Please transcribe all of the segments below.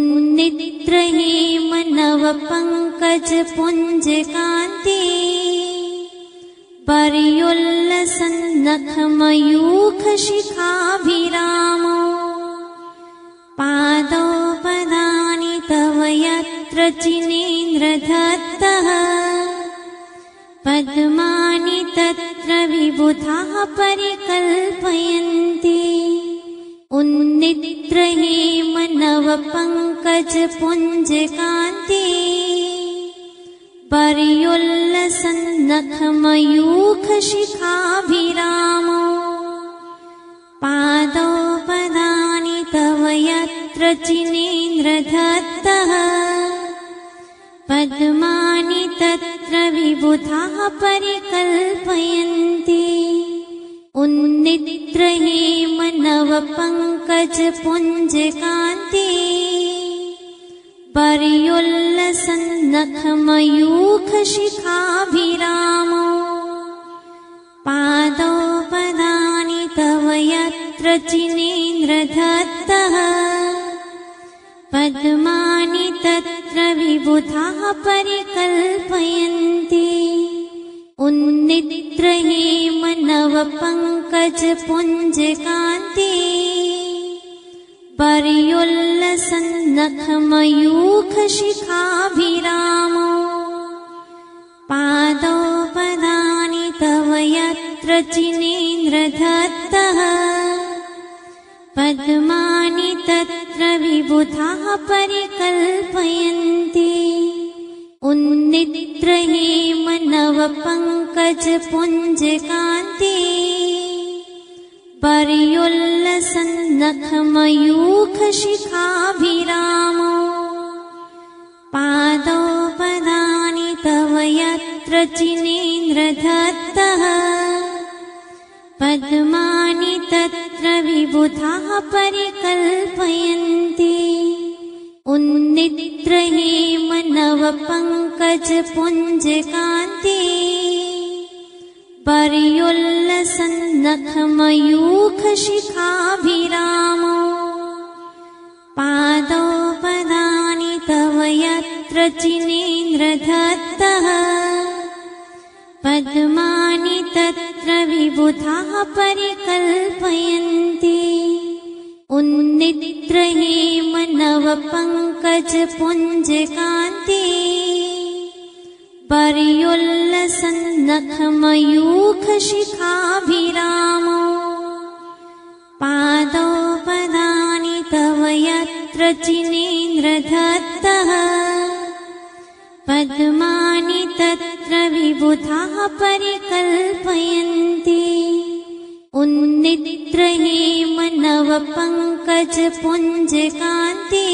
उन्निद्रहेमनवपङ्कजपुञ्जकान्ते पर्युल्लसन्नखमयूखशिखाभिरामो पादौ पदानि तव यत्र चिनेन्द्रदत्तः पद्मानि तत्र विबुधाः परिकल्पयन्ति उन्निद्रहेमनवपङ्कजपुञ्जकान्ते पर्युल्लसन्नखमयूखशिखाभिरामो पादौ पदानि तव यत्र चिनेन्द्रदत्तः पद्मानि तत्र विबुधाः परिकल्पयन्ति उन्निद्रहेमनवपङ्कजपुञ्जकान्ते पर्युल्लसन्नखमयूखशिखाभिरामो पादौ पदानि तव यत्र चिनेन्द्रदत्तः पद्मानि तत्र विबुधाः परिकल्पयन्ति उन्निद्रहेमनवपङ्कजपुञ्जकान्ते पर्युल्लसन्नखमयूखशिखाभिरामो पादौ पदानि तव यत्र चिनेन्द्रदत्तः पद्मानि तत्र विबुधाः परिकल्पयन्ति उन्निद्रहेमनवपङ्कजपुञ्जकान्ते पर्युल्लसन्नखमयूखशिखाभिरामो पादौ पदानि तव यत्र चिनेन्द्रदत्तः पद्मानि तत्र विबुधाः परिकल्पयन्ति उन्निद्रहेमनवपङ्कजपुञ्जकान्ते पर्युल्लसन्नखमयूखशिखाभिरामो पादौ पदानि तव यत्र चिनेन्द्रदत्तः पद्मानि तत्र विबुधाः परिकल्पयन्ति उन्निद्रहेमनवपङ्कजपुञ्जकान्ते पर्युल्लसन्नखमयूखशिखाभिरामो पादौ पदानि तव यत्र चिनेन्द्रदत्तः पद्मानि तत्र विबुधाः परिकल्पयन्ति उन्निद्रहेमनवपङ्कजपुञ्जकान्ते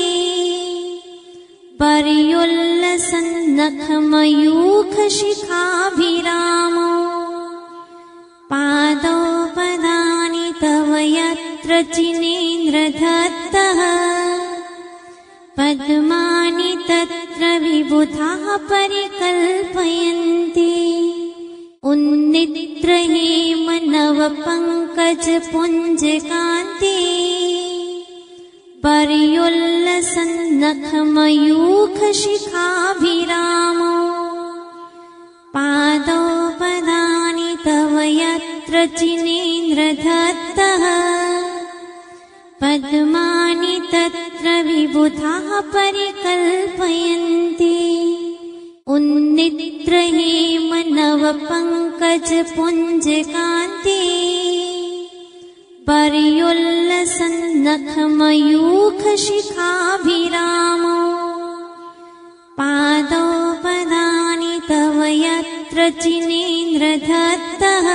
पर्युल्लसन्नखमयूखशिखाभिरामो पादौ पदानि तव यत्र चिनेन्द्रदत्तः पद्मानि तत्र विबुधाः परिकल्पयन्ति उन्निद्रहेमनवपङ्कजपुञ्जकान्ते पर्युल्लसन्नखमयूखशिखाभिरामो पादौ पदानि तव यत्र चिनेन्द्रदत्तः पद्मानि तत्र विबुधाः परिकल्पयन्ति उन्निद्रहेमनवपङ्कजपुञ्जकान्ते पर्युल्लसन्नखमयूखशिखाभिरामो पादौ पदानि तव यत्र चिनेन्द्रदत्तः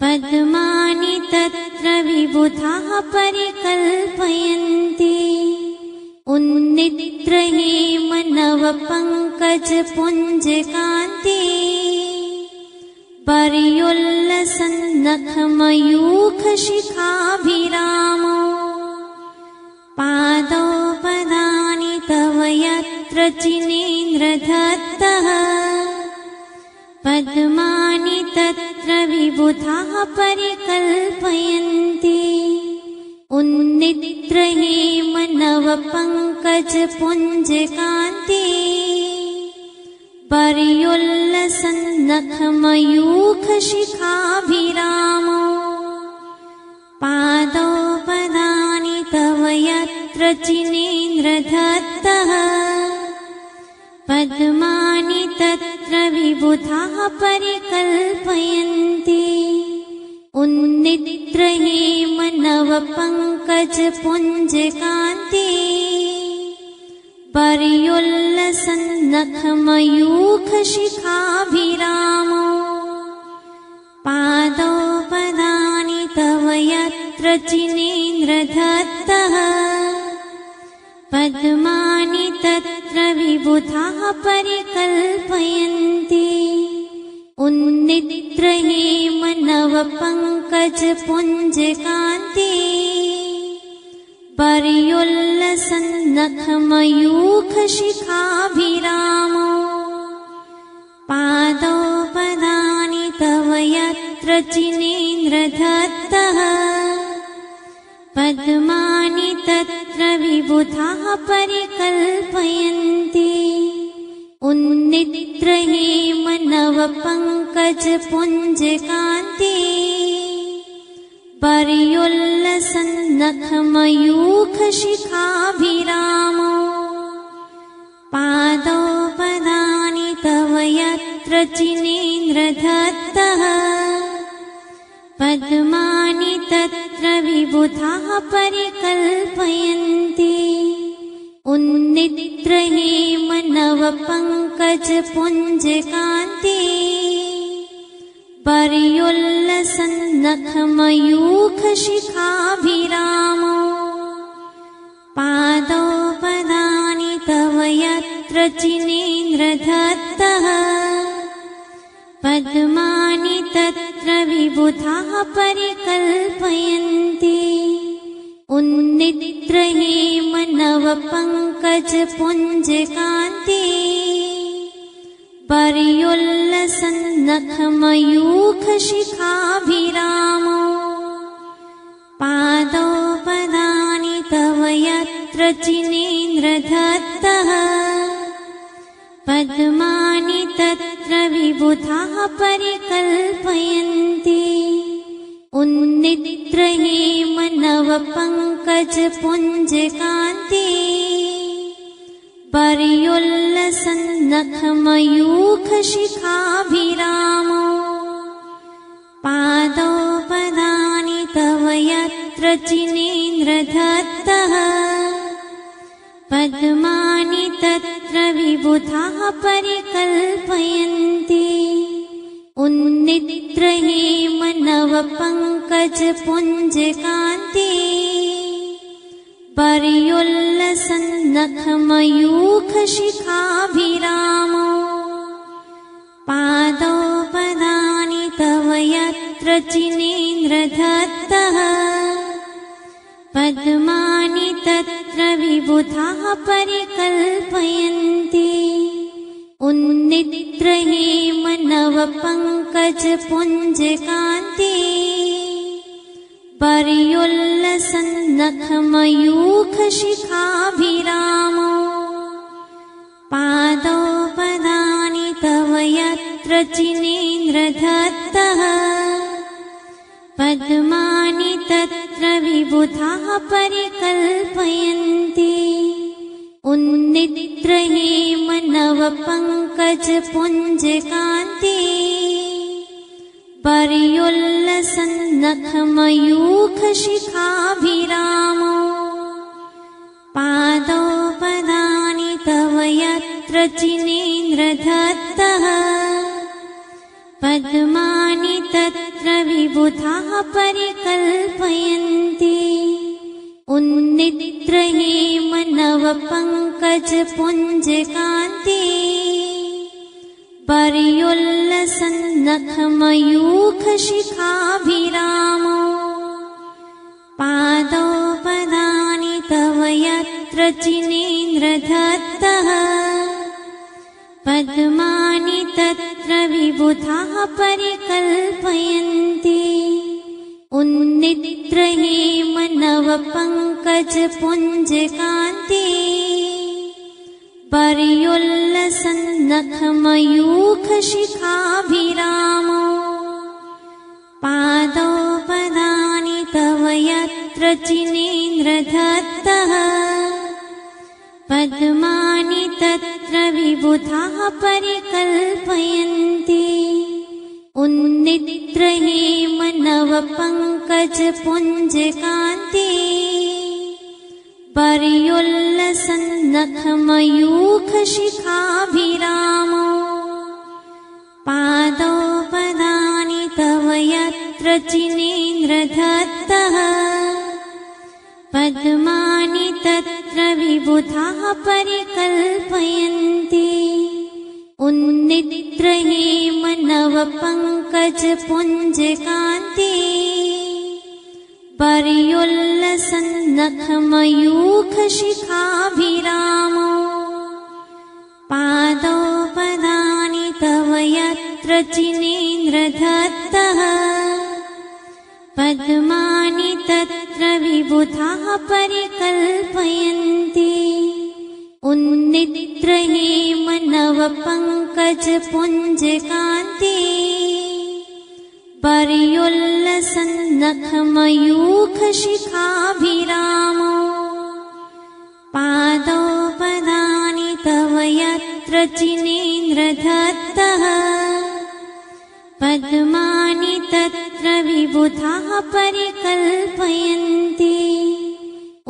पद्मानि तत्र विबुधाः परिकल्पयन्ति उन्निद्रहेमनवपङ्कजपुञ्जकान्ते पर्युल्लसन्नखमयूखशिखाभिरामो पादौ पदानि तव यत्र चिनेन्द्रदत्तः पद्मानि तत्र विबुधाः परिकल्पयन्ति उन्नित्र हेमनव पंकज पुंज कांति पर्युल्लसन्नख मयूख शिखाभिरामो पादौ पदानि तव यत्र चिनेन्द्रदत्तः पद्मानि तत्र विबुधाः परिकल्पयन्ति उन्नित्र हेमनव पंकज पुंज कांति पर्युल्लसन्नख मयूख शिखाभिरामो पादौ पदानि तव यत्र चिनेन्द्रदत्तः पद्मानि तत्र विबुधाः परिकल्पयन्ति उन्नित्र हेमनव पंकज पुंज कांति पर्युल्लसन्नख मयूख शिखाभिरामो पादौ पदानि तव यत्र चिनेन्द्रदत्तः पद्मानि तत्र विबुधाः परिकल्पयन्ति उन्नित्र हेमनव पंकज पुंज कांति पर्युल्लसन्नख मयूख शिखाभिरामो पादौ पदानि तव यत्र चिनेन्द्रदत्तः पद्मानि तत्र विबुधाः परिकल्पयन्ति उन्नित्र हेमनव पंकज पुंज कांति पर्युल्लसन्नख मयूख शिखाभिरामो पादौ पदानि तव यत्र चिनेन्द्रदत्तः पद्मानि तत्र विबुधाः परिकल्पयन्ति उन्नित्र हेमनव पंकज पुंज कांति पर्युल्लसन्नख मयूख शिखाभिरामो पादौ पदानि तव यत्र चिनेन्द्रदत्तः पद्मानि तत्र विबुधाः परिकल्पयन्ति उन्नित्र हेमनव पंकज पुंज कांति पर्युल्लसन्नख मयूख शिखाभिरामो पादौ पदानि तव यत्र चिनेन्द्रदत्तः पद्मानि तत्र विबुधाः परिकल्पयन्ति उन्नित्र हेमनव पंकज पुंज कांति पर्युल्लसन्नख मयूख शिखाभिरामो पादौ पदानि तव यत्र चिनेन्द्रदत्तः पद्मानि तत्र विबुधाः परिकल्पयन्ति उन्नित्र हेमनव पंकज पुंज कांति पर्युल्लसन्नख मयूख शिखाभिरामो पादौ पदानि तव यत्र चिनेन्द्रदत्तः पद्मानि तत्र विबुधाः परिकल्पयन्ति उन्नित्र हेमनव पंकज पुंज कांति पर्युल्लसन्नख मयूख शिखाभिरामो पादौ पदानि तव यत्र चिनेन्द्रदत्तः पद्मानि तत्र विबुधाः परिकल्पयन्ति उन्नित्र हेमनव पंकज पुंज कांति पर्युल्लसन्नख मयूख शिखाभिरामो पादौ पदानि तव यत्र चिनेन्द्रदत्तः पद्मानि तत्र विबुधाः परिकल्पयन्ति उन्नित्र हेमनव पंकज पुंज कांति पर्युल्लसन्नख मयूख शिखाभिरामो पादौ पदानि तव यत्र चिनेन्द्रदत्तः पद्मानि तत्र विबुधाः परिकल्पयन्ति उन्नित्र हेमनव पंकज पुंज कांति पर्युल्लसन्नख मयूख शिखाभिरामो पादौ पदानि तव यत्र चिनेन्द्रदत्तः पद्मानि तत्र विबुधाः परिकल्पयन्ति उन्नित्र हेमनव पंकज पुंज कांति पर्युल्लसन्नख मयूख शिखाभिरामो पादौ पदानि तव यत्र चिनेन्द्रदत्तः पद्मानि तत्र विबुधाः परिकल्पयन्ति उन्नित्र हेमनव पंकज पुंज कांति पर्युल्लसन्नख मयूख शिखाभिरामो पादौ पदानि तव यत्र चिनेन्द्रदत्तः पद्मानि तत्र विबुधाः परिकल्पयन्ति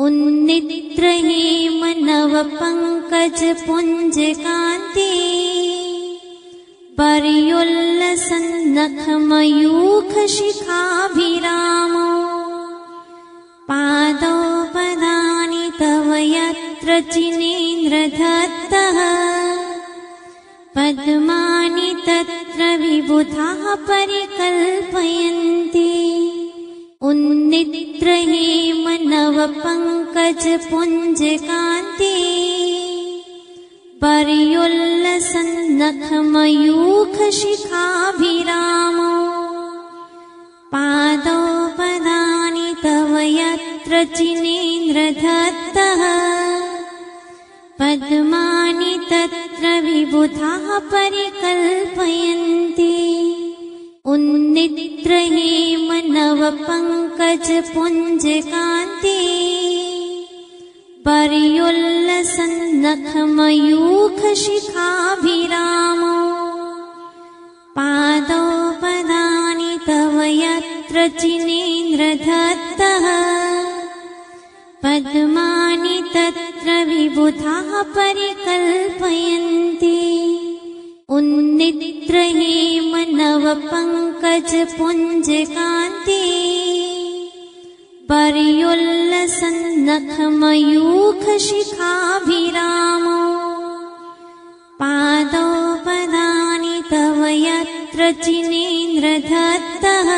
उन्नित्र हेमनव पंकज पुंज कांति पर्युल्लसन्नख मयूख शिखाभिरामो पादौ पदानि तव यत्र चिनेन्द्रदत्तः पद्मानि तत्र विबुधाः परिकल्पयन्ति उन्नित्र हेमनव पंकज पुंज कांति पर्युल्लसन्नख मयूख शिखाभिरामो पादौ पदानि तव यत्र चिनेन्द्रदत्तः पद्मानि तत्र विबुधाः परिकल्पयन्ति उन्नित्र हेमनव पंकज पुंज कांति पर्युल्लसन्नख मयूख शिखाभिरामो पादौ पदानि तव यत्र चिनेन्द्रदत्तः पद्मानि तत्र विबुधाः परिकल्पयन्ति उन्नित्र हेमनव पंकज पुंज कांति पर्युल्लसन्नख मयूख शिखाभिरामो पादौ पदानि तव यत्र चिनेन्द्रदत्तः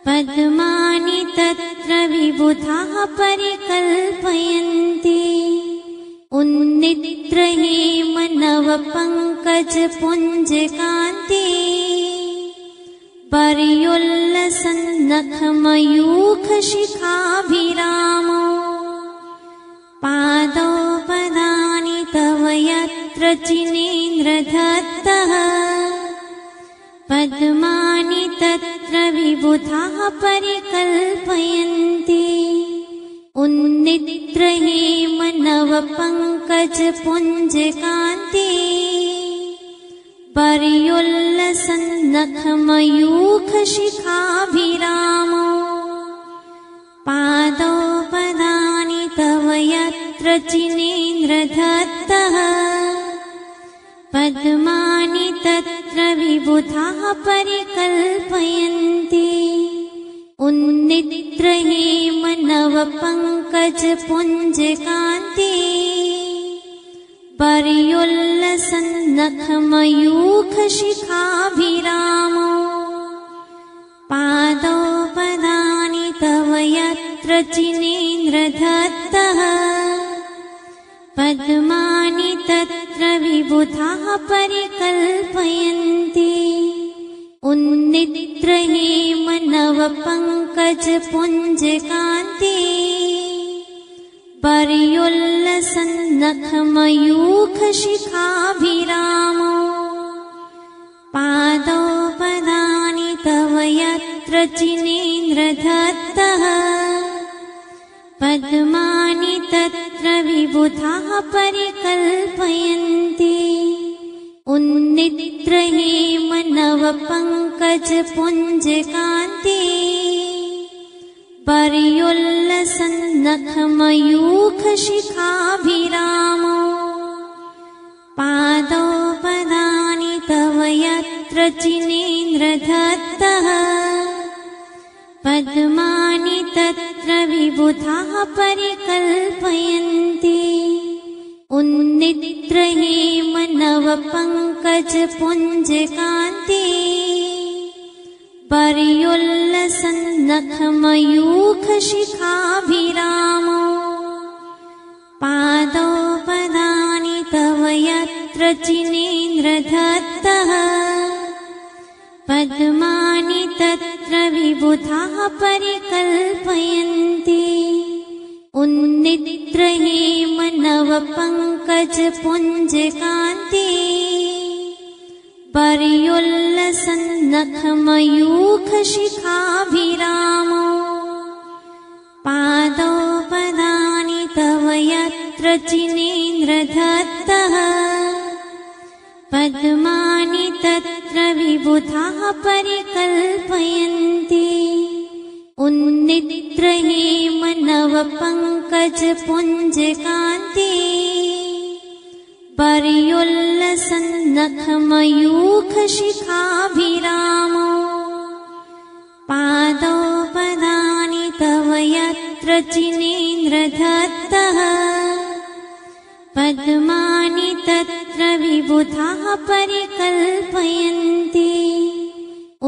पद्मानि तत्र विबुधाः परिकल्पयन्ति उन्नित्र हेमनव पंकज पुंज कांति पर्युल्लसन्नख मयूख शिखाभिरामो पादौ पदानि तव यत्र चिनेन्द्रदत्तः पद्मानि तत्र विबुधाः परिकल्पयन्ति उन्नित्र हेमनव पंकज पुंज कांति पर्युल्लसन्नख मयूख शिखाभिरामो पादौ पदानि तव यत्र चिनेन्द्रदत्तः पद्मानि तत्र विबुधाः परिकल्पयन्ति उन्नित्र हेमनव पंकज पुंज कांति पर्युल्लसन्नख मयूख शिखाभिरामो पादौ पदानि तव यत्र चिनेन्द्रदत्तः पद्मानि तत्र विबुधाः परिकल्पयन्ति उन्निद्र हेमनवपङ्कजपुञ्जकान्ते पर्युल्लसन्नखमयूखशिखाभिरामो पादौ पदानि तव यत्र जिनेन्द्रदत्तः पद्मानि तत्र विबुधाः परिकल्पयन्ति उन्निद्र हेमनवपङ्कजपुञ्जकान्ते पर्युल्लसन्नखमयूखशिखाभिरामो पादौ पदानि तव यत्र जिनेन्द्रदत्तः पद्मानि तत्र विबुधाः परिकल्पयन्ति उन्निद्र हेमनवपङ्कजपुञ्जकान्ते पर्युल्लसन्नखमयूखशिखाभिरामो पादौ पदानि तव यत्र जिनेन्द्रदत्तः पद्मानि तत्र विबुधाः परिकल्पयन्ति उन्निद्र हेमनवपङ्कजपुञ्जकान्ते पर्युल्लसन्नखमयूखशिखाभिरामो पादौ पदानि तव यत्र जिनेन्द्रदत्तः पद्मानि तत्र विबुधाः परिकल्पयन्ति उन्निद्र हेमनवपङ्कजपुञ्जकान्ते पर्युल्लसन्नखमयूखशिखाभिरामो पादौ पदानि तव यत्र जिनेन्द्रदत्तः पद्मानि तत्र विबुधाः परिकल्पयन्ति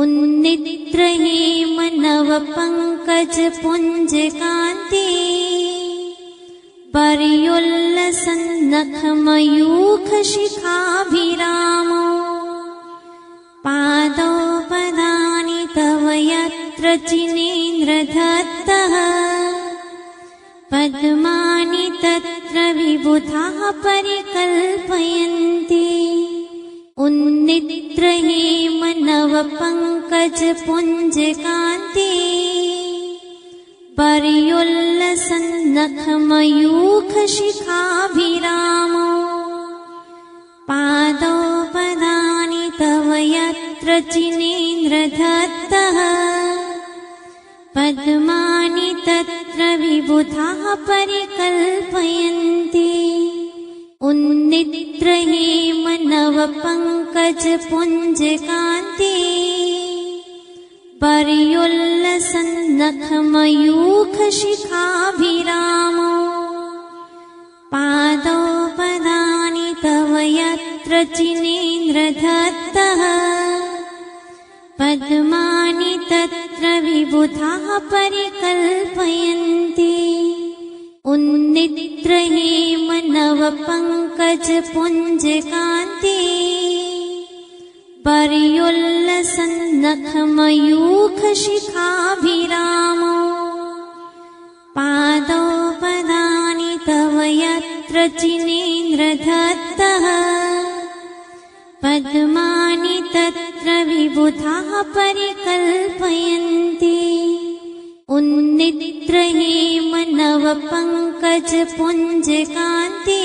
उन्निद्र हेमनवपङ्कजपुञ्जकान्ते पर्युल्लसन्नखमयूखशिखाभिरामो पादौ पदानि तव यत्र जिनेन्द्रदत्तः पद्मानि तत्र विबुधाः परिकल्पयन्ति उन्निद्र हेमनवपङ्कजपुञ्जकान्ते पर्युल्लसन्नखमयूखशिखाभिरामो पादौ पदानि तव यत्र जिनेन्द्रदत्तः पद्मानि तत्र विबुधाः परिकल्पयन्ति उन्निद्र हेमनवपङ्कजपुञ्जकान्ते पर्युल्लसन्नखमयूखशिखाभिरामो पादौ पदानि तव यत्र जिनेन्द्रदत्तः पद्मानि तत्र विबुधाः परिकल्पयन्ति उन्निद्र हेमनवपङ्कजपुञ्जकान्ते पर्युल्लसन्नखमयूखशिखाभिरामो पादौ पदानि तव यत्र जिनेन्द्रदत्तः पद्मानि तत्र विबुधाः परिकल्पयन्ति उन्निद्र हेमनवपङ्कजपुञ्जकान्ते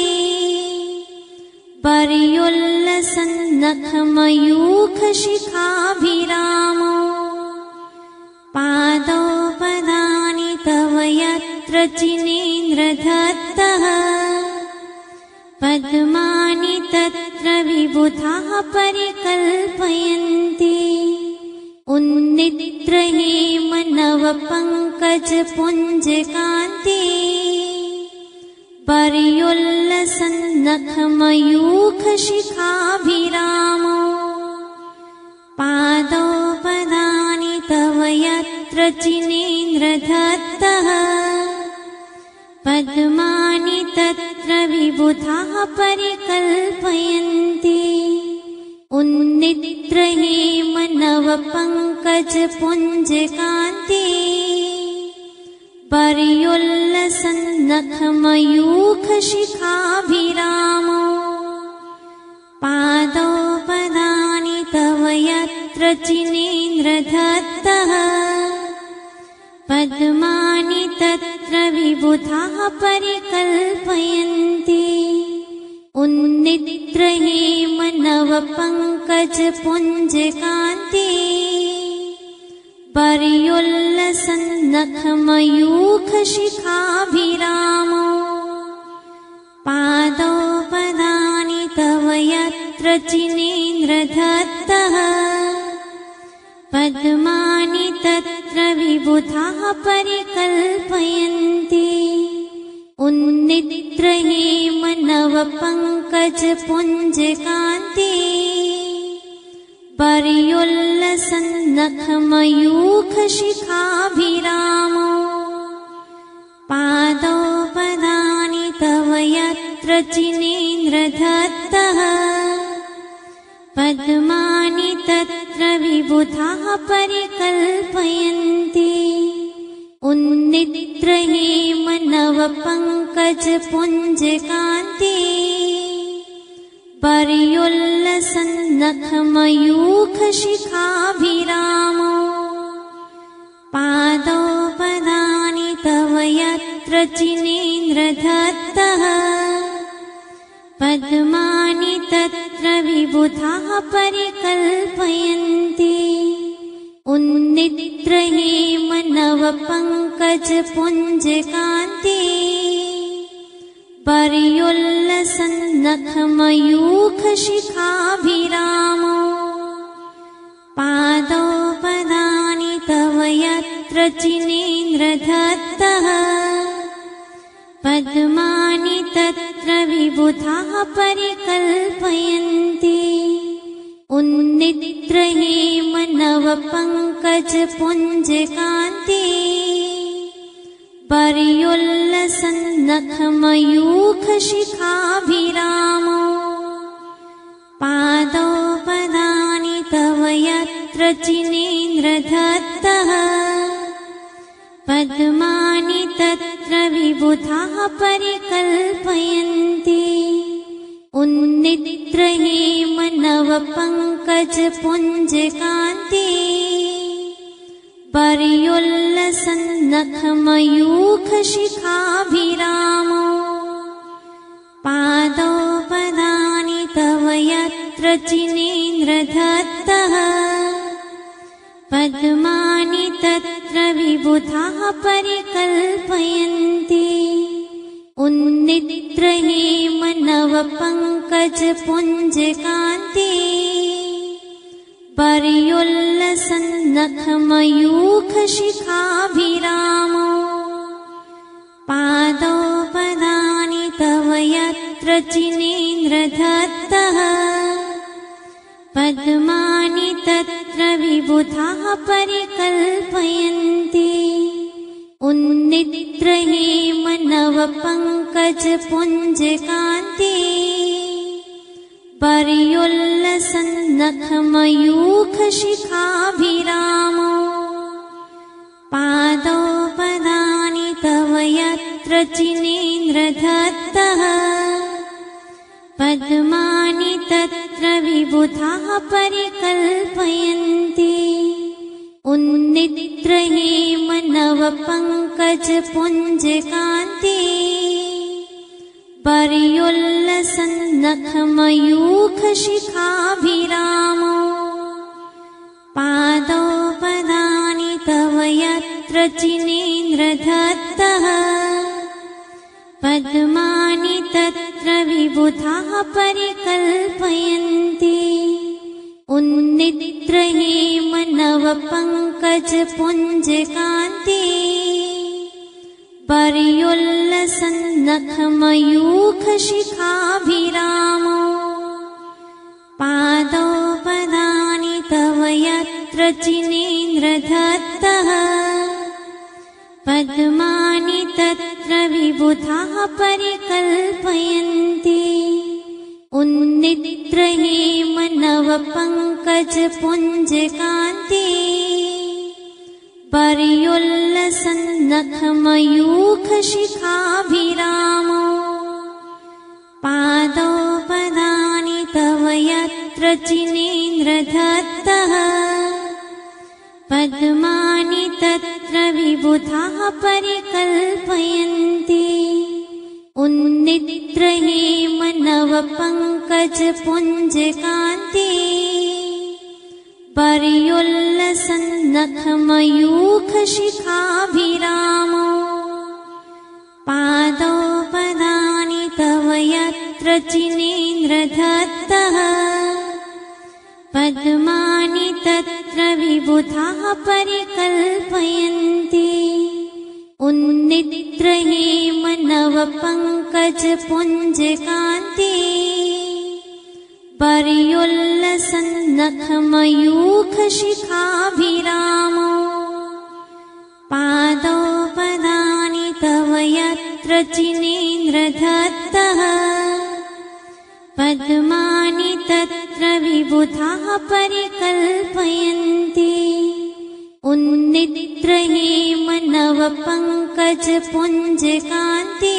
पर्युल्लसन्नखमयूखशिखाभिरामो पादौ पदानि तव यत्र जिनेन्द्रदत्तः पद्मानि तत्र विबुधाः परिकल्पयन्ति उन्निद्र हेमनवपङ्कजपुञ्जकान्ते पर्युल्लसन्नखमयूखशिखाभिरामो पादौ पदानि तव यत्र जिनेन्द्रदत्तः पद्मानि तत्र विबुधाः परिकल्पयन्ति उन्निद्र उन्निद्रहेमनवपङ्कजपुञ्जकान्ते पर्युल्लसन्नखमयूखशिखाभिरामो पादोपदानि तव यत्र चिनेन्द्रदत्तः पद्मानि तत्र विबुधाः परिकल्पयन्ति उन्निद्रहेमनवपङ्कजपुञ्जकान्ते पर्युल्लसन्नखमयूखशिखाभिरामो पादोपदानि तव यत्र चिनेन्द्रदत्तः पद्मानि तत्र विबुधाः परिकल्पयन्ति उन्निद्रहेमनवपङ्कजपुञ्जकान्ते पर्युल्लसन्नखमयूखशिखाभिरामो पादोपदानि तव यत्र चिनेन्द्रदत्तः पद्मानि तत्र विबुधाः परिकल्पयन्ति उन्निद्रहेमनवपङ्कजपुञ्जकान्ते पर्युल्लसन्नखमयूखशिखाभिरामो पादोपदानि तव यत्र चिनेन्द्रदत्तः पद्मानि तत्र विबुधाः परिकल्पयन्ति उन्निद्रहेमनवपङ्कजपुञ्जकान्ते पर्युल्लसन्नखमयूखशिखाभिरामो पादोपदानि तव यत्र चिनेन्द्रदत्तः पद्मानि तत्र विबुधाः परिकल्पयन्ति उन्निद्रहेमनवपङ्कजपुञ्जकान्ते पर्युल्लसन्नखमयूखशिखाभिरामो पादोपदानि तव यत्र चिनेन्द्रदत्तः पद्मानि तत्र विबुधाः परिकल्पयन्ति उन्निद्रहेमनवपङ्कजपुञ्जकान्ते पर्युल्लसन्नखमयूखशिखाभिरामो पादोपदानि तव यत्र चिनेन्द्रदत्तः पद्मानि तत्र विबुधाः परिकल्पयन्ति उन्निद्रहेमनवपङ्कजपुञ्जकान्ते पर्युल्लसन्नखमयूखशिखाभिरामो पादोपदानि तव यत्र चिनेन्द्रदत्तः पद्मानि तत्र विबुधाः परिकल्पयन्ति उन्निद्रहेमनवपङ्कजपुञ्जकान्ते पर्युल्लसन्नखमयूखशिखाभिरामो पादोपदानि तव यत्र चिनेन्द्रदत्तः पद्मानि तत्र विबुधाः परिकल्पयन्ति उन्निद्रहेमनवपङ्कजपुञ्जकान्ते पर्युल्लसन्नखमयूखशिखाभिरामो पादोपदानि तव यत्र चिनेन्द्रदत्तः पद्मानि तत्र विबुधाः परिकल्पयन्ति उन्निद्रहेमनवपङ्कजपुञ्जकान्ते पर्युल्लसन्नखमयूखशिखाभिरामो पादोपदानि तव यत्र चिनेन्द्रदत्तः पद्मानि तत्र विबुधाः परिकल्पयन्ति उन्निद्रहेमनवपङ्कजपुञ्जकान्ते पर्युल्लसन्नखमयूखशिखाभिरामो पादौ पदानि तव यत्र चिनेन्द्रदत्तः पद्मानि तत्र विबुधाः परिकल्पयन्ति उन्निद्रहेमनवपङ्कजपुञ्जकान्ते पर्युल्लसन्नखमयूखशिखाभिरामो पादौ पदानि तव यत्र चिनेन्द्रदत्तः पद्मानि तत्र विबुधाः परिकल्पयन्ति उन्निद्रहेमनवपङ्कजपुञ्जकान्ते पर्युल्लसन्नखमयूखशिखाभिरामो पादौ पदानि तव यत्र चिनेन्द्रदत्तः पद्मानि तत्र विबुधाः परिकल्पयन्ति उन्निद्रहेमनवपङ्कजपुञ्जकान्ते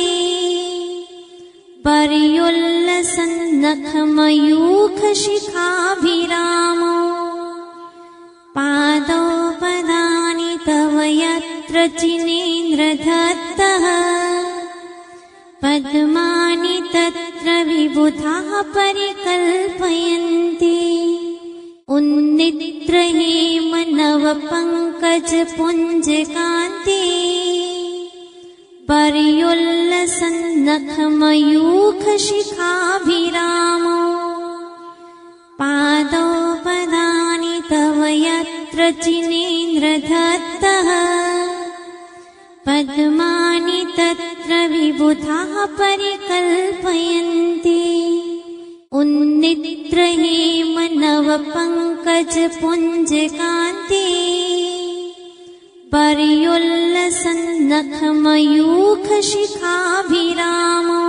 पर्युल्लसन्नखमयूखशिखाभिरामो पादौ पदानि तव यत्र चिनेन्द्रदत्तः पद्मानि तत्र विबुधाः परिकल्पयन्ति उन्निद्रहेमनवपङ्कजपुञ्जकान्ते पर्युल्लसन्नखमयूखशिखाभिरामो पादौ पदानि तव यत्र चिनेन्द्रदत्तः पद्मानि तत्र विबुधाः परिकल्पयन्ति उन्निद्रहेमनवपङ्कजपुञ्जकान्ते पर्युल्लसन्नखमयूखशिखाभिरामो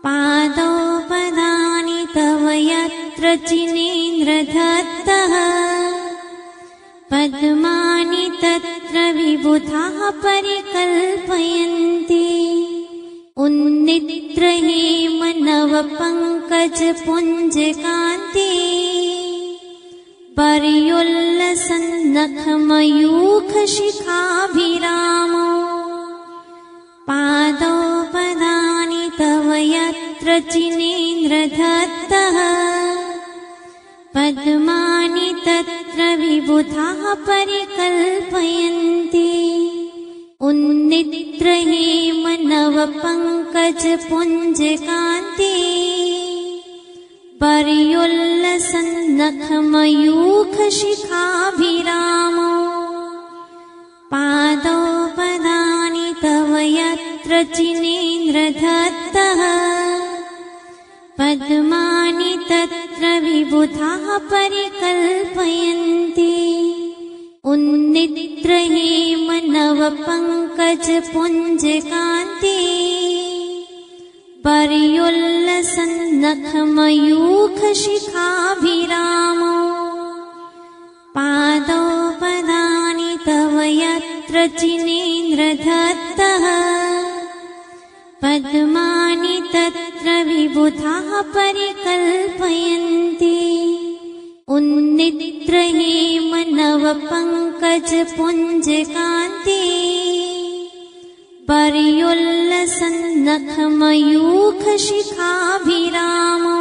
पादौ पदानि तव यत्र चिनेन्द्रदत्तः पद्मानि तत्र विबुधाः परिकल्पयन्ति उन्निद्रहेमनवपङ्कजपुञ्जकान्ते पर्युल्लसन्नखमयूखशिखाभिरामो पादौ पदानि तव यत्र चिनेन्द्रदत्तः पद्मानि तत्र विबुधाः परिकल्पयन्ति उन्निद्रहेमनवपङ्कजपुञ्जकान्ते पर्युल्लसन्नखमयूखशिखाभिरामो पादौ पदानि तव यत्र चिनेन्द्रदत्तः पद्मानि तत्र विबुधाः परिकल्पयन्ति उन्निद्रहेमनवपङ्कजपुञ्जकान्ते पर्युल्लसन्नखमयूखशिखाभिरामो पादौ पदानि तव यत्र चिनेन्द्रदत्तः पद्मानि तत्र विबुधाः परिकल्पयन्ति उन्निद्रहेमनवपङ्कजपुञ्जकान्ते पर्युल्लसन्नखमयूखशिखाभिरामो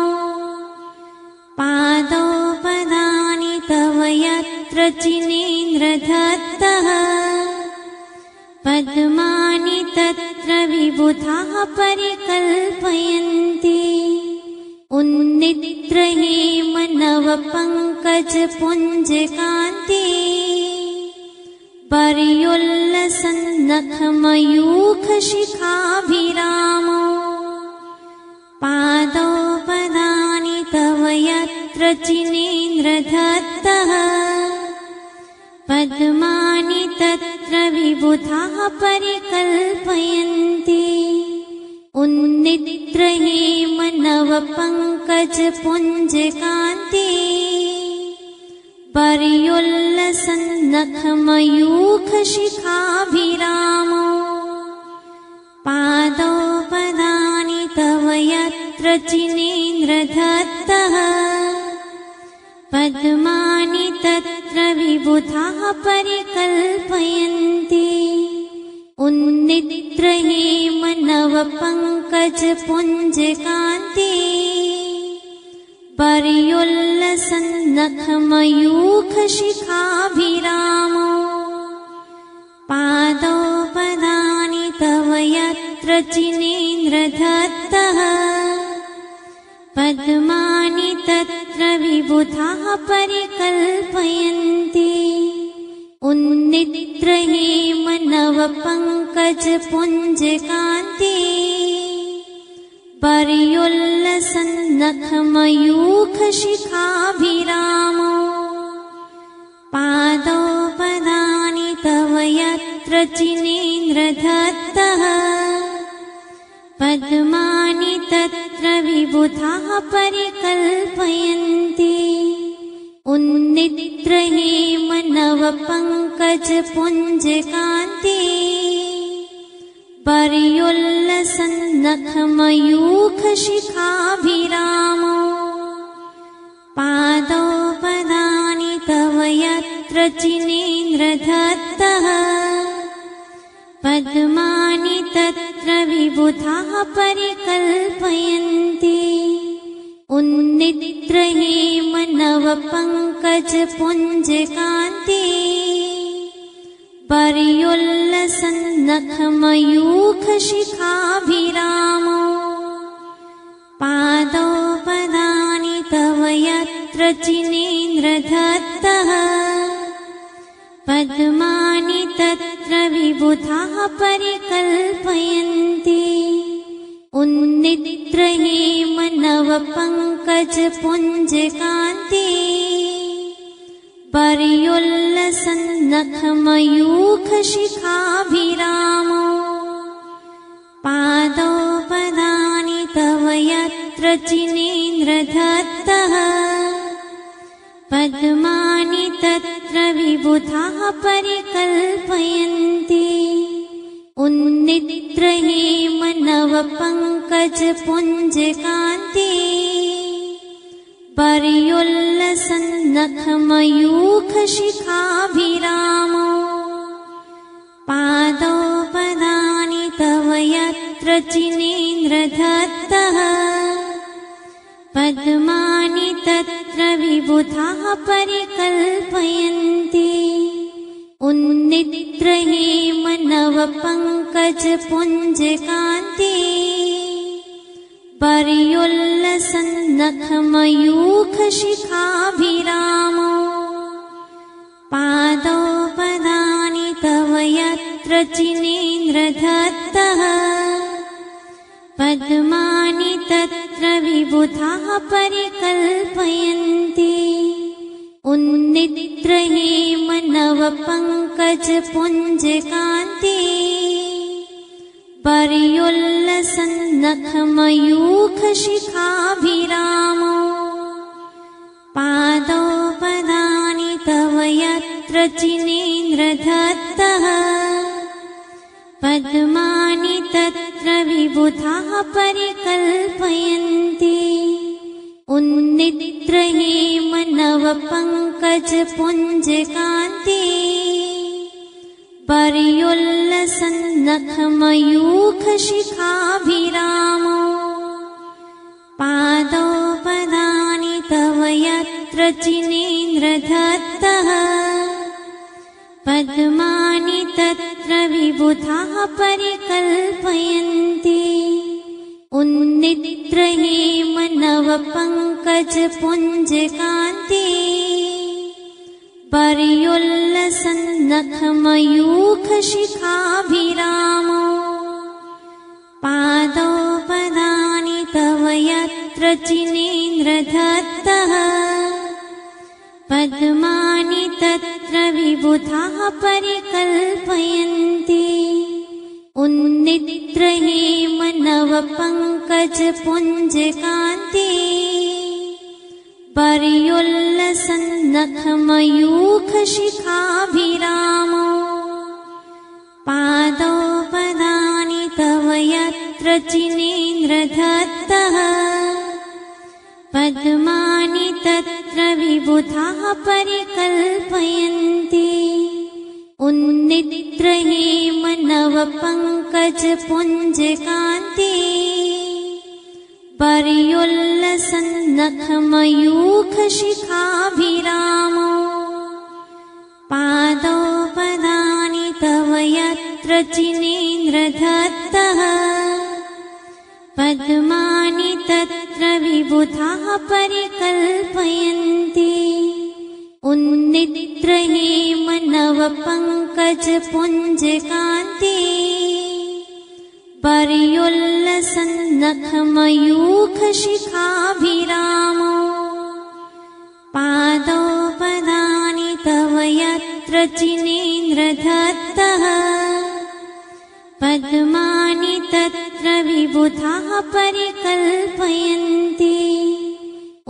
पादौ पदानि तव यत्र चिनेन्द्रदत्तः पद्मानि तत्र विबुधाः परिकल्पयन्ति उन्निद्रहेमनवपङ्कजपुञ्जकान्ते पर्युल्लसन्नखमयूखशिखाभिरामो पादौ पदानि तव यत्र चिनेन्द्रदत्तः पद्मानि तत्र विबुधाः परिकल्पयन्ति उन्निद्रहेमनवपङ्कजपुञ्जकान्ते पर्युल्लसन्नखमयूखशिखाभिरामो पादौ पदानि तव यत्र चिनेन्द्रदत्तः पद्मानि तत्र विबुधाः परिकल्पयन्ति उन्निद्रहेमनवपङ्कजपुञ्जकान्ते पर्युल्लसन्नखमयूखशिखाभिरामो पादौ पदानि तव यत्र चिनेन्द्रदत्तः पद्मानि तत्र विबुधाः परिकल्पयन्ति उन्निद्रहेमनवपङ्कजपुञ्जकान्ते पर्युल्लसन्नखमयूखशिखाभिरामो पादौ पदानि तव यत्र चिनेन्द्रदत्तः पद्मानि तत्र विबुधाः परिकल्पयन्ति उन्निद्रहेमनवपङ्कजपुञ्जकान्ते पर्युल्लसन्नखमयूखशिखाभिरामो पादौ पदानि तव यत्र चिनेन्द्रदत्तः पद्मानि तत्र विबुधाः परिकल्पयन्ति उन्निद्रहेमनवपङ्कजपुञ्जकान्ते पर्युल्लसन्नखमयूखशिखाभिरामो पादौ पदानि तव यत्र चिनेन्द्रदत्तः पद्मानि तत्र विबुधाः परिकल्पयन्ति उन्निद्रहेमनवपङ्कजपुञ्जकान्ते पर्युल्लसन्नखमयूखशिखाभिरामो पादौ पदानि तव यत्र चिनेन्द्रदत्तः पद्मानि तत्र विबुधाः परिकल्पयन्ति उन्निद्रहेमनवपङ्कजपुञ्जकान्ते पर्युल्लसन्नखमयूखशिखाभिरामो पादौ पदानि तव यत्र चिनेन्द्रदत्तः पद्मानि तत्र विबुधाः परिकल्पयन्ति उन्निद्रहेमनवपङ्कजपुञ्जकान्ते पर्युल्लसन्नखमयूखशिखाभिरामो पादौ पदानि तव यत्र चिनेन्द्रदत्तः पद्मानि तत्र विबुधाः परिकल्पयन्ति उन्निद्रहेमनवपङ्कजपुञ्जकान्ते पर्युल्लसन्नखमयूखशिखाभिरामो पादौ पदानि तव यत्र चिनेन्द्रदत्तः पद्मानि तत्र विबुधाः परिकल्पयन्ति उन्निद्रहेमनवपङ्कजपुञ्जकान्ते पर्युल्लसन्नखमयूखशिखाभिरामो पादौ पदानि तव यत्र चिनेन्द्रदत्तः पद्मानि तत्र विबुधाः परिकल्पयन्ति उन्निद्रहेमनवपङ्कजपुञ्जकान्ते पर्युल्लसन्नखमयूखशिखाभिरामो पादौ पदानि तव यत्र चिनेन्द्रदत्तः पद्मानि तत्र विबुधाः परिकल्पयन्ति उन्निद्रहेमनवपङ्कजपुञ्जकान्ते पर्युल्लसन्नखमयूखशिखाभिरामो पादौ पदानि तव यत्र जिनेन्द्रदत्तः पद्मानि तत्र विबुधाः परिकल्पयन्ति उन्निद्रहेमनवपङ्कजपुञ्जकान्ते पर्युल्लसन्नखमयूखशिखाभिरामो पादौ पदानि तव यत्र जिनेन्द्रदत्तः पद्मानि तत्र विबुधाः परिकल्पयन्ति उन्निद्रहेमनवपङ्कजपुञ्जकान्ते पर्युल्लसन्नखमयूखशिखाभिरामो पादौ पदानि तव यत्र जिनेन्द्रदत्तः पद्मानि तत्र विबुधाः परिकल्पयन्ति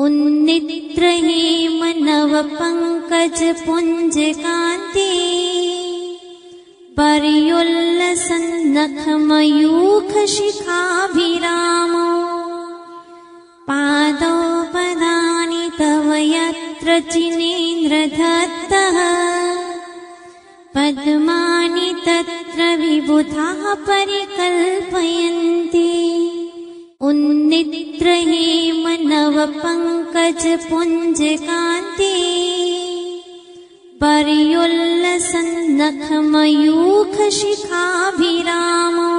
उन्निद्रहेमनवपङ्कजपुञ्जकान्ते पर्युल्लसन्नखमयूखशिखाभिरामो पादौ पदानि तव यत्र जिनेन्द्रदत्तः पद्मानि तत्र विबुधाः परिकल्पयन्ति उन्निद्रहेमनवपङ्कजपुञ्जकान्ते पर्युल्लसन्नखमयूखशिखाभिरामो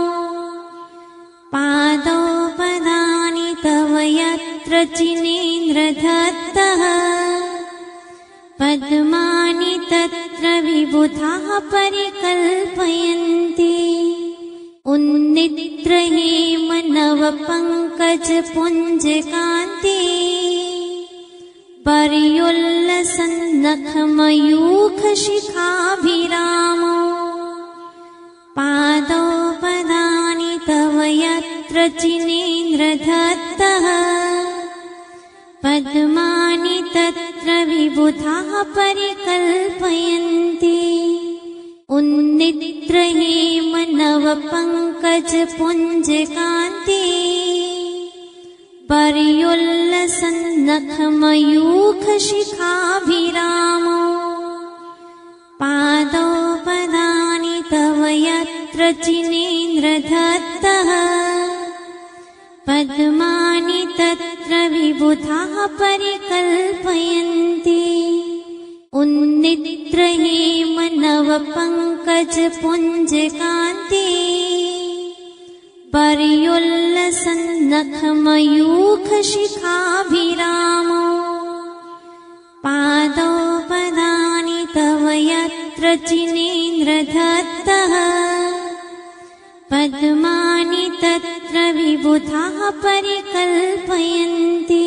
पादौ पदानि तव यत्र जिनेन्द्रदत्तः पद्मानि तत्र विबुधाः परिकल्पयन्ति उन्निद्रहेमनवपङ्कजपुञ्जकान्ते पर्युल्लसन्नखमयूखशिखाभिरामो पादौ पदानि तव यत्र जिनेन्द्रदत्तः पद्मानि तत्र विबुधाः परिकल्पयन्ति उन्निद्रहेमनवपङ्कजपुञ्जकान्ते पर्युल्लसन्नखमयूखशिखाभिरामो पादौ पदानि तव यत्र जिनेन्द्रदत्तः पद्मानि तत्र विबुधाः परिकल्पयन्ति उन्निद्रहेमनवपङ्कजपुञ्जकान्ते पर्युल्लसन्नखमयूखशिखाभिरामो पादौ पदानि तव यत्र जिनेन्द्रदत्तः पद्मानि तत्र विबुधाः परिकल्पयन्ति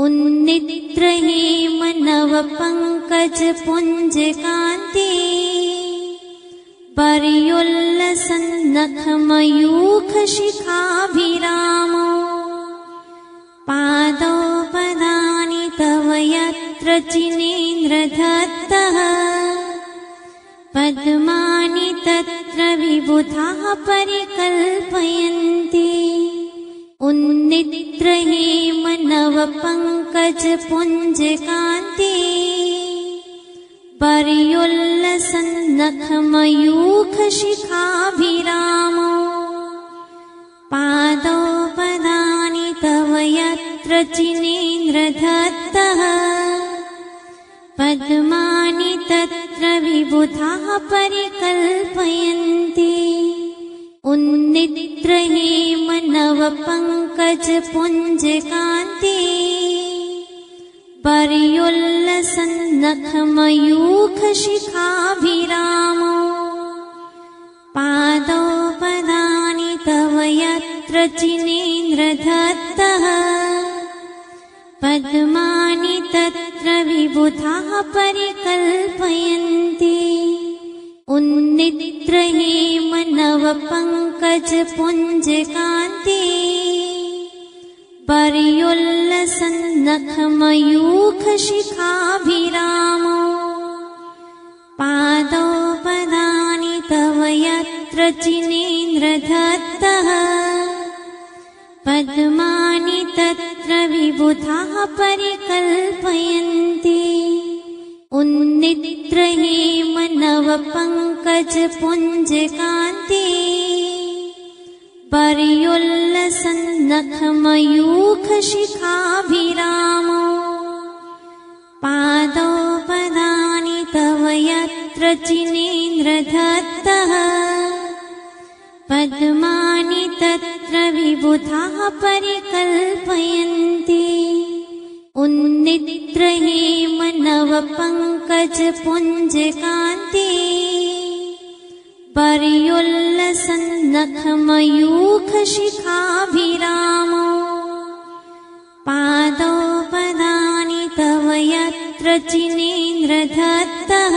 उन्निद्रहेमनवपङ्कजपुञ्जकान्ते पर्युल्लसन्नखमयूखशिखाभिरामो पादौ पदानि तव यत्र जिनेन्द्रदत्तः पद्मानि तत्र विबुधाः परिकल्पयन्ति उन्निद्रहेमनवपङ्कजपुञ्जकान्ते पर्युल्लसन्नखमयूखशिखाभिरामो पादौ पदानि तव यत्र जिनेन्द्रदत्तः पद्मानि तत्र विबुधाः परिकल्पयन्ति उन्निद्रहेमनवपङ्कजपुञ्जकान्ते पर्युल्लसन्नखमयूखशिखाभिरामो पादौ पदानि तव यत्र जिनेन्द्रदत्तः पद्मानि तत्र विबुधाः परिकल्पयन्ति उन्नित्र हेमनव पंकज पुंज कांति पर्युल्लसन्नख मयूख शिखाभिरामो पादौ पदानि तव यत्र चिनेन्द्रदत्तः पद्मानि तत्र विबुधाः परिकल्पयन्ति उन्नित्र हेमनव पंकज पुंज कांति पर्युल्लसन्नख मयूख शिखाभिरामो पादौ पदानि तव यत्र चिनेन्द्रदत्तः पद्मानि तत्र विबुधाः परिकल्पयन्ति उन्नित्र हेमनव पंकज पुंज कांति पर्युल्लसन्नख मयूख शिखाभिरामो पादौ पदानि तव यत्र चिनेन्द्रदत्तः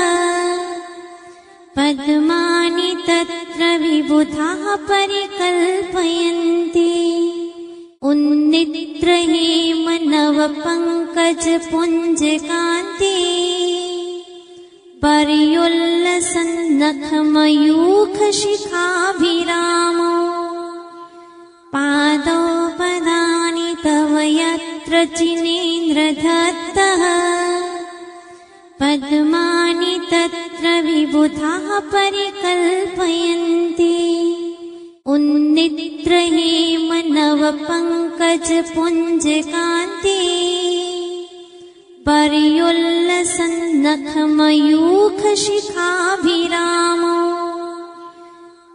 पद्मानि तत्र विबुधाः परिकल्पयन्ति उन्नित्र हेमनव पंकज पुंज कांति पर्युल्लसन्नख मयूख शिखाभिरामो पादौ पदानि तव यत्र चिनेन्द्रदत्तः पद्मानि तत्र विबुधाः परिकल्पयन्ति उन्नित्र हेमनव पंकज पुंज कांति पर्युल्लसन्नख मयूख शिखाभिरामो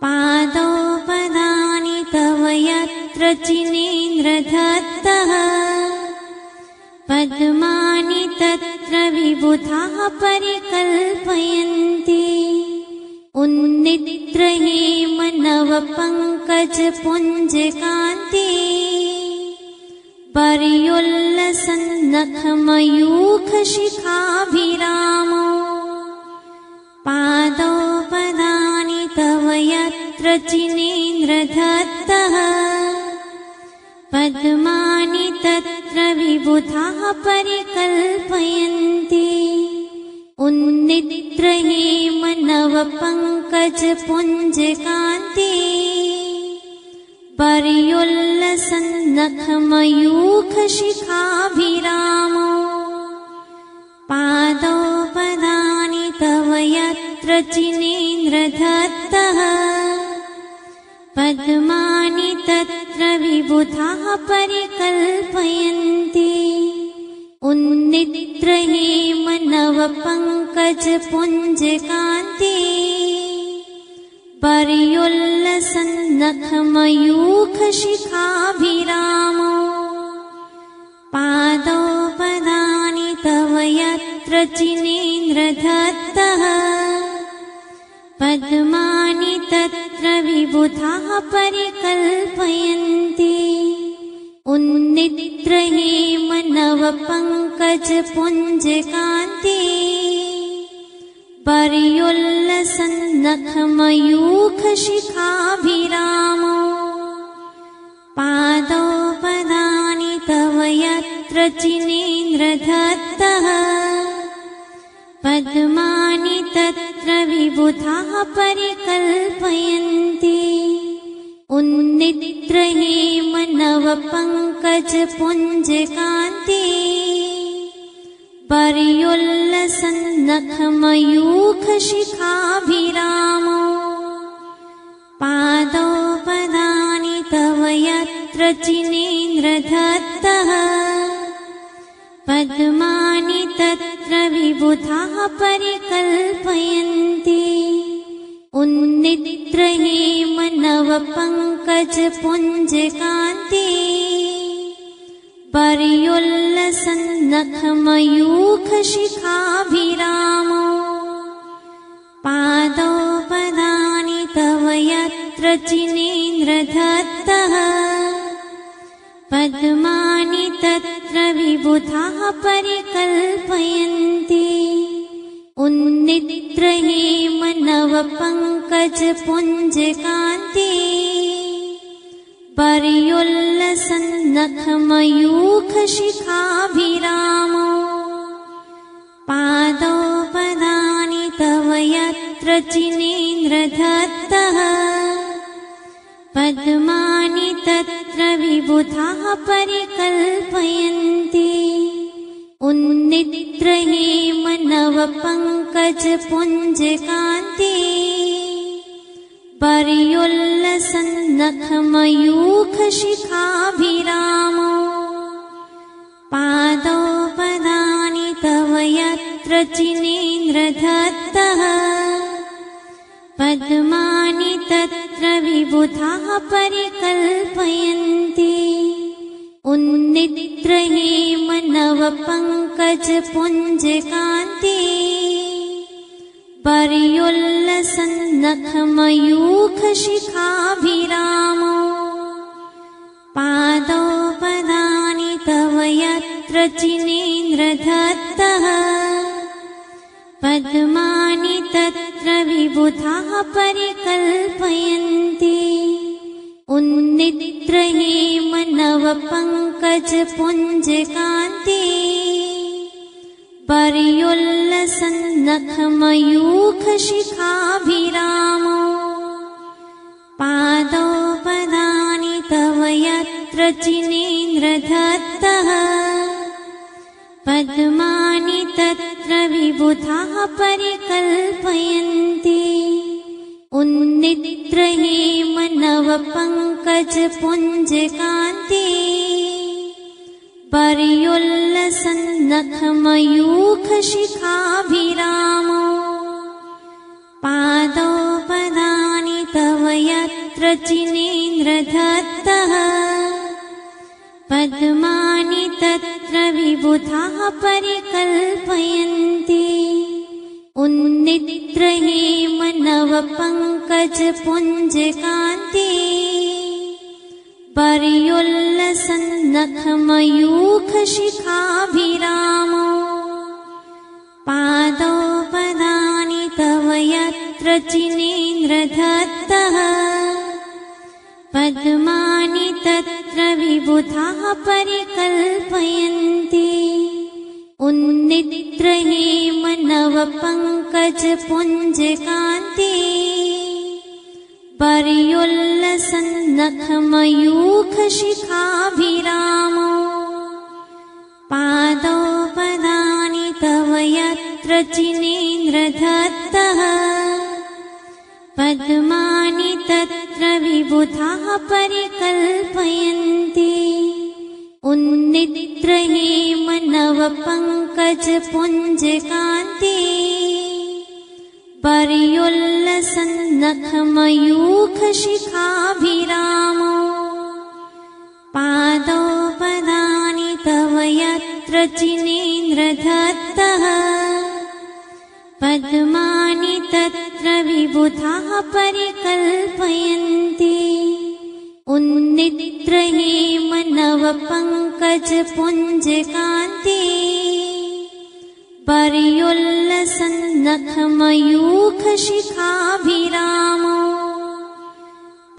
पादौ पदानि तव यत्र चिनेन्द्रदत्तः पद्मानि तत्र विबुधाः परिकल्पयन्ति उन्नित्र हेमनव पंकज पुंज कांति पर्युल्लसन्नख मयूख शिखाभिरामो पादौ पदानि तव यत्र चिनेन्द्रदत्तः पद्मानि तत्र विबुधाः परिकल्पयन्ति उन्नित्र हेमनव पंकज पुंज कांति पर्युल्लसन्नख मयूख शिखाभिरामो पादौ पदानि तव यत्र चिनेन्द्रदत्तः पद्मानि तत्र विबुधाः परिकल्पयन्ति उन्नित्र हेमनव पंकज पुंज कांति पर्युल्लसन्नख मयूख शिखाभिरामो पादौ पदानि तव यत्र चिनेन्द्रदत्तः पद्मानि तत्र विबुधाः परिकल्पयन्ति उन्नित्र हेमनव पंकज पुंज कांति पर्युल्लसन्नख मयूख शिखाभिरामो पादौ पदानि तव यत्र चिनेन्द्रदत्तः पद्मानि तत्र विबुधाः परिकल्पयन्ति उन्नित्र हेमनव पंकज पुंज कांति पर्युल्लसन्नख मयूख शिखाभिरामो पादौ पदानि तव यत्र चिनेन्द्रदत्तः पद्मानि तत्र विबुधाः परिकल्पयन्ति उन्नित्र हेमनव पंकज पुंज कांति पर्युल्लसन्नख मयूख शिखाभिरामो पादौ पदानि तव यत्र चिनेन्द्रदत्तः पद्मानि तत्र विबुधाः परिकल्पयन्ति उन्नित्र हेमनव पङ्कजपुञ्जकान्ते पर्युल्लसन्नखमयूखशिखाभिरामो पादौ पदानि तव यत्र चिनेन्द्रदत्तः पद्मानि तत्र विबुधाः परिकल्पयन्ति उन्नित्र हेमनव पङ्कजपुञ्जकान्ते पर्युल्लसन्नखमयूखशिखाभिरामो पादौ पदानि तव यत्र चिनेन्द्रदत्तः पद्मानि तत्र विबुधाः परिकल्पयन्ति उन्नित्र हेमनव पङ्कजपुञ्जकान्ते पर्युल्लसन्नखमयूखशिखाभिरामो पादौ पदानि तव यत्र चिनेन्द्रदत्तः पद्मानि तत्र विबुधाः परिकल्पयन्ति उन्नित्र हेमनव पङ्कजपुञ्जकान्ते पर्युल्लसन्नखमयूखशिखाभिरामो पादौ पदानि तव यत्र चिनेन्द्रदत्तः पद्मानि तत्र विबुधाः परिकल्पयन्ति उन्नित्र हेमनव पङ्कजपुञ्जकान्ते पर्युल्लसन्नखमयूखशिखाभिरामो पादौ पदानि तव यत्र चिनेन्द्रदत्तः पद्मानि तत्र विबुधाः परिकल्पयन्ति उन्नित्र हेमनव पङ्कजपुञ्जकान्ते पर्युल्लसन्नखमयूखशिखाभिरामो पादौ पदानि तव यत्र चिनेन्द्रदत्तः पद्मानि तत्र विबुधाः परिकल्पयन्ति उन्नित्र हेमनव पङ्कजपुञ्जकान्ते पर्युल्लसन्नखमयूखशिखाभिरामो पादौ पदानि तव यत्र चिनेन्द्रदत्तः पद्मानि तत्र विबुधाः परिकल्पयन्ति उन्नित्र हेमनव पङ्कजपुञ्जकान्ते पर्युल्लसन्नखमयूखशिखाभिरामो पादौ पदानि तव यत्र चिनेन्द्रदत्तः पद्मानि तत्र विबुधाः परिकल्पयन्ति उन्नित्र हेमनव पङ्कजपुञ्जकान्ते पर्युल्लसन्नखमयूखशिखाभिरामो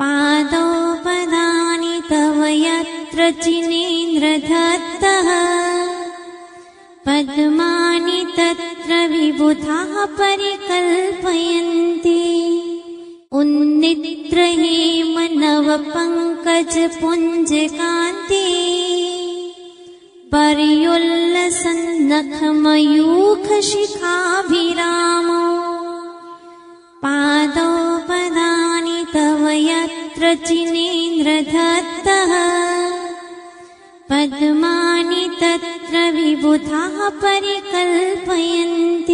पादौ पदानि तव यत्र चिनेन्द्रदत्तः पद्मानि तत्र विबुधाः परिकल्पयन्ति उन्नित्र हेमनव पङ्कजपुञ्जकान्ते पर्युल्लसन्नखमयूखशिखाभिरामो पादौ पदानि तव यत्र चिनेन्द्रदत्तः पद्मानि तत्र विबुधाः परिकल्पयन्ति